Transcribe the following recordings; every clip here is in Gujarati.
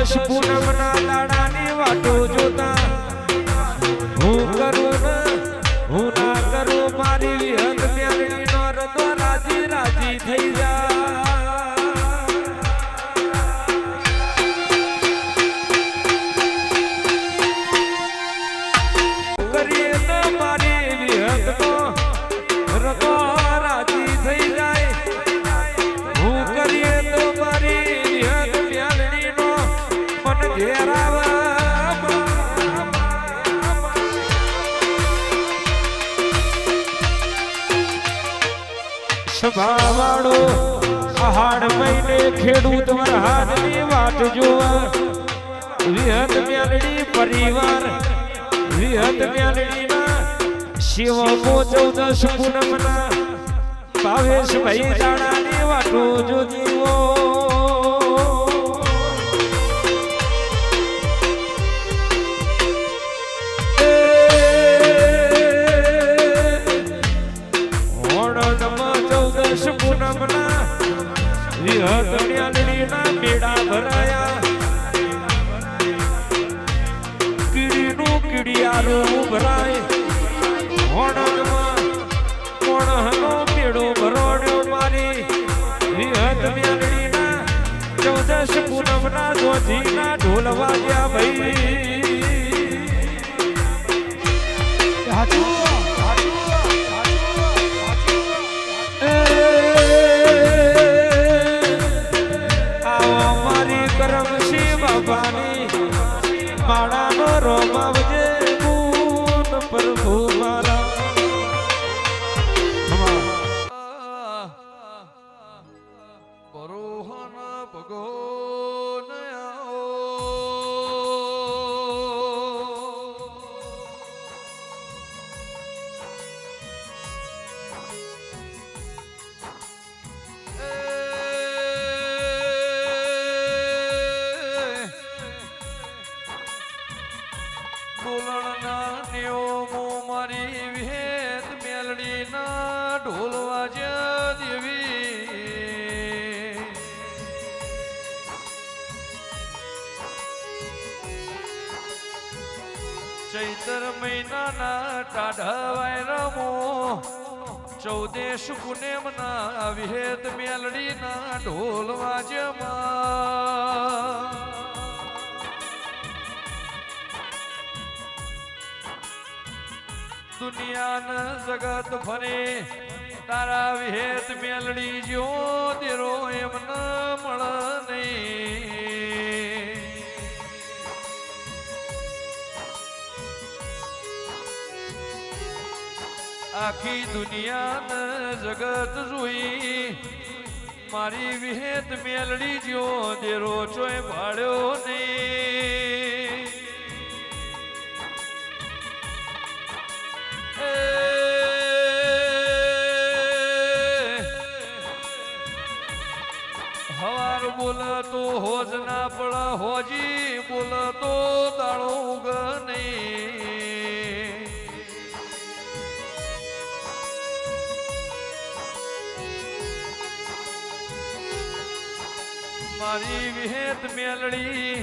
14 પૂનમના દાડાની વાતો જોતા હું કરું ને હું ના કરું મારી વિહત મેલડી નો રતો રાજી રાજી થઈ જા કરીએ તો મારી વિહત નો રતો રાજી થઈ જાય હું કરીએ તો મારી વિહત મેલડી નો મન ઘેરાવા સભાવાળો આહાડ મહિને ખેડૂત વરહાદની વાટ જોવા વિહત મેલડી પરિવાર વિહત મેલડીના શિવમો 14 પૂનમના ભાવેશભાઈ દાણાની વાટો જોજીવો પૂનમના વિહત મેલડીના મેળા ભરાયા કીડીનું કીડિયારું ભરાય હોણમાં કોણહનો મેળો ભરોડ્યો મારી વિહત મેલડીના 14 પૂનમના જોજીના ઢોલ વાગ્યા ભાઈ માળાનો રોમાવજે ગુણ પ્રભુ મારા બરોહન ભગો ઢોલ વાજ્યા દેવી ચૈતર મહિનાના ટાઢવાય રમો 14 પૂનમના વિહેત મેલડીના ઢોલ વાજ્યમાં દુનિયાના જગત ફરે તારા વિહેત મેલડી જો દેરો એમ ન મળ નહીં આખી દુનિયાના જગત જોઈ મારી વિહેત મેલડી જો દેરો ચોય ભાડ્યો નહીં હવાર બોલતો હોજ ના પડ હોજી બોલતો દાડો ઉગ નહીં મારી વિહેત મેલડી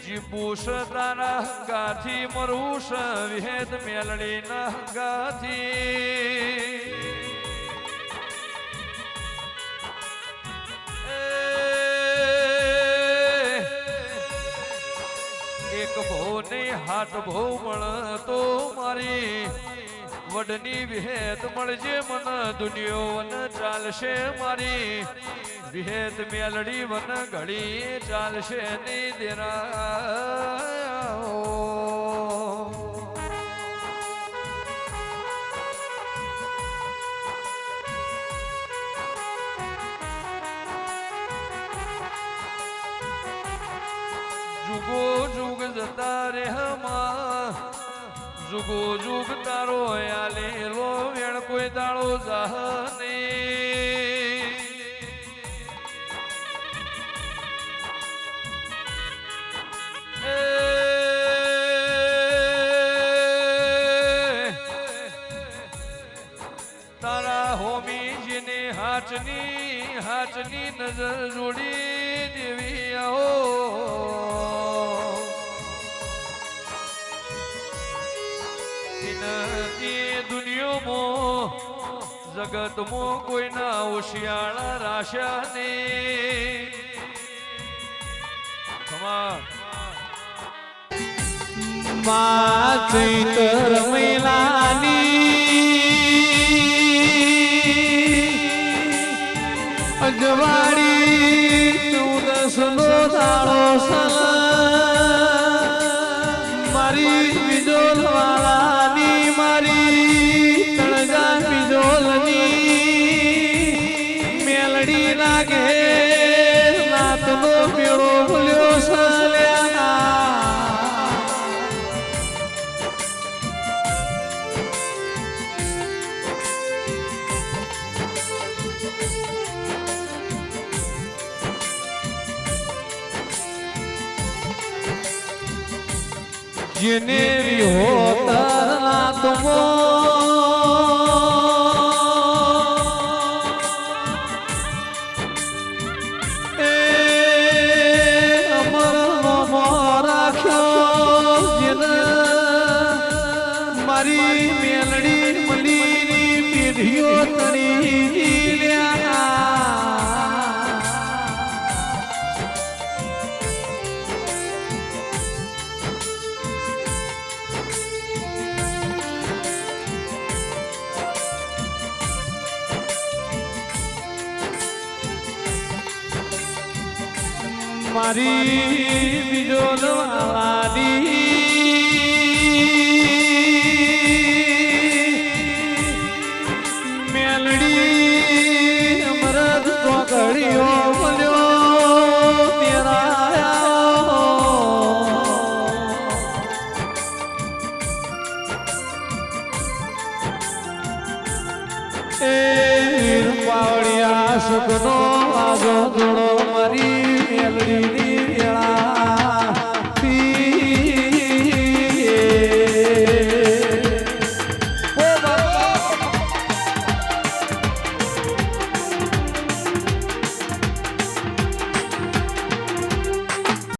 જીબુશ તારા હંગાથી મરુષ વિહેત મેલડી ના હંગાથી એક ભો નહીં હાથ ભો મળતો મારી વડની વિહેત મળજે મન દુનિયો વન ચાલશે મારી વિહેત મેલડી વન ઘડી ચાલશે ની દેરા જુગો જુગ જતા રે હમા જુગો જુગ તારો આલે લો વેણ કોઈ દાળો જાહને તારા હોમી જેને હાચની નજર જોડી દેવી આહો દુનિયામાં જગતમાં કોઈના હોશિયાળા રાશા ને ચૈતર મહિલાની અજવાળી 14 નો દાડો મારી બીજોલ વાળાની મારી તળજા બીજોલની મેલડી લાગે નાતનો મેળો ભૂલ્યો સલ્યા જેને હોતા તમો એ અમર નો રાખ્યો જેને મારી મેલડી મલીની પેઢીઓ તણી લ્યા મારી બીજોલ વાળાની મેલડી અમરત ચોકડીઓ બોલ્યો તેરા એ પાવડિયા સુખનો